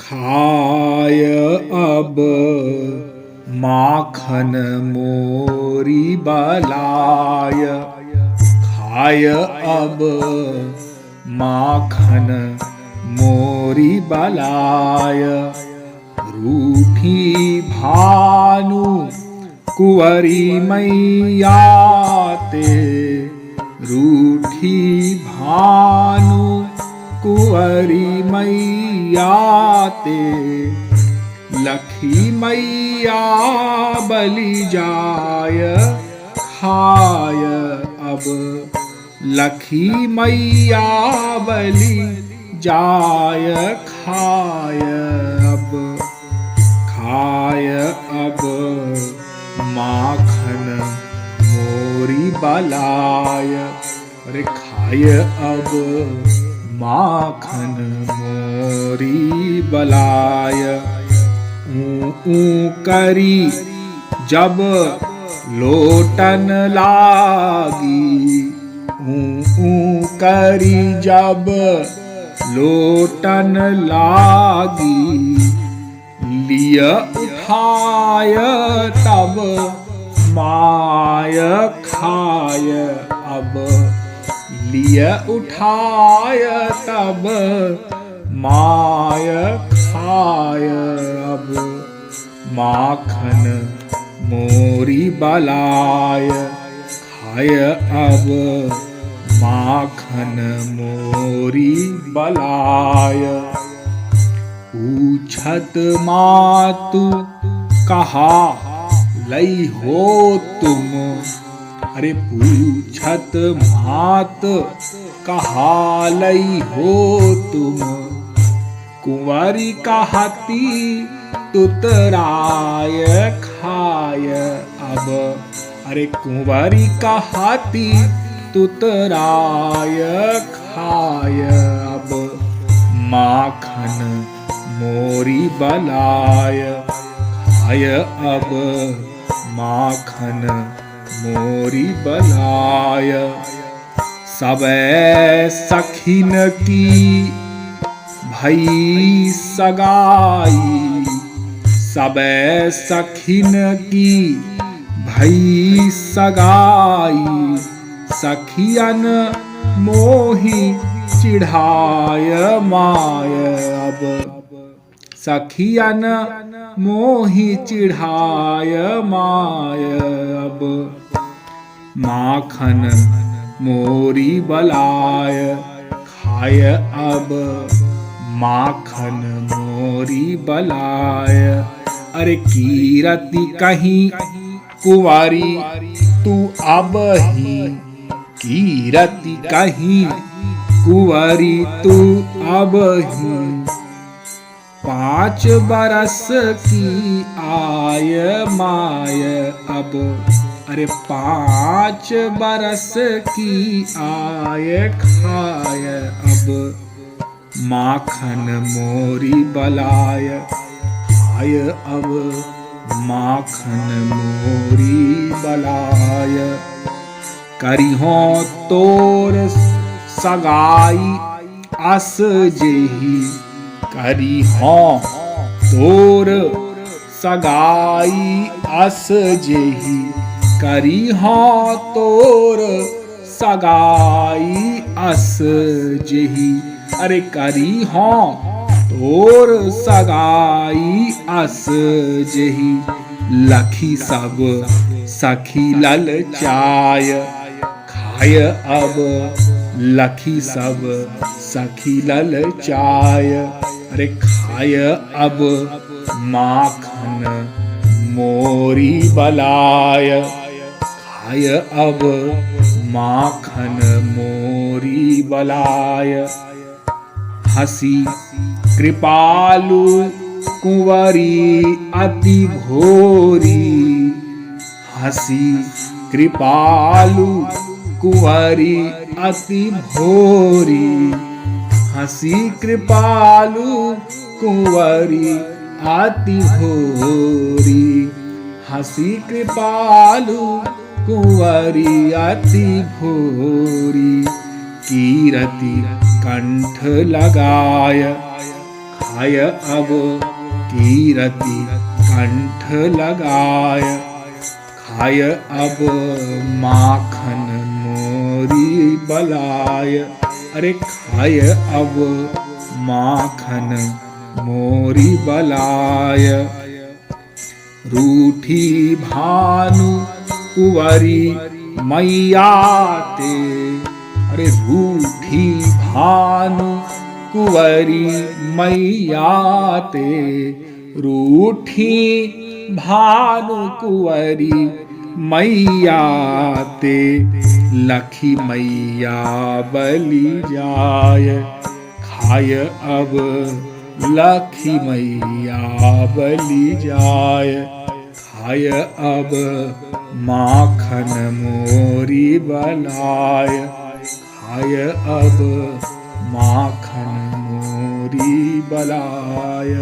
खाय अब माखन मोरी बलाय। खाय अब माखन मोरी बलाय। रूठी भानु कुंवरी मैया ते। रूठी भानु कुंवरी मैया ते। लखी मैया बलि जाय खाय अब। लखी मैया बलि जाय खाय अब। खाय अब माखन मोरी बलाय। अरे खाय अब माखन मोरी बलाय। ऊ करी जब लोटन लागी। ऊ करी जब लोटन लागी। लिय उठाय तब माय खाय अब। लिय उठाय तब माय खाय अब। माखन मोरी बलाय। खाय अब माखन मोरी बलाय। पूछत मातु कहा लई हो तुम। अरे पूछत मात कहा लई हो तुम। कुंवरी कहती तुतराय खाय अब। अरे कुंवरी कहती तुतराय खाय अब। माखन मोरी बलाय। खाय अब माखन मोरी बलाय। सबे सखिन की भई सगाई। सबे सखिन की भई सगाई। सखियन मोहि चिढ़ाय माय अब। सखियन मोहि चिढ़ाय माय अब। माखन मोरी बलाय। खाय अब माखन मोरी बलाय। अरे कीरति कहीं कुंवारी तू अब ही। कीरति कहीं कुंवारी तू अब ही। 5 बरस की आय माय अब। अरे 5 बरस की आय खाय अब। माखन मोरी बलाय। खाय अब माखन मोरी बलाय। करिहो तोर सगाई अस जेही। करिहो तोर सगाई अस जेही। करिहो तोर सगाई अस जेही। अरे करिहो तोर सगाई अस जेही। लखी सब सखी ललचाय। खाय अब लखी सब सखी ललचाय। अरे खाय अब माखन मोरी बलाय। खाय अब माखन मोरी बलाय। हसी कृपालु कुंवरी अति भोरी। हसी कृपालु कुंवरी अति भोरी। हसी कृपालु कुंवरी अति भोरी। हसी कृपालु कुंवरी अति भोरी। कीरति कंठ लगाय खाय अब कीरति कंठ लगाय, खाय अब माखन मोरी बलाय। अरे खाय अब माखन मोरी बलाय। रूठी भानु कुंवरी मैया ते, अरे रूठी भानु कुंवरी मैया ते, रूठी भानु कुंवरी मैया ते, लखी मैया बलि जाय। खाय अब लखी मैया बलि जाय, खाय अब माखन मोरी बलाय, खाय अब माखन मोरी बलाय।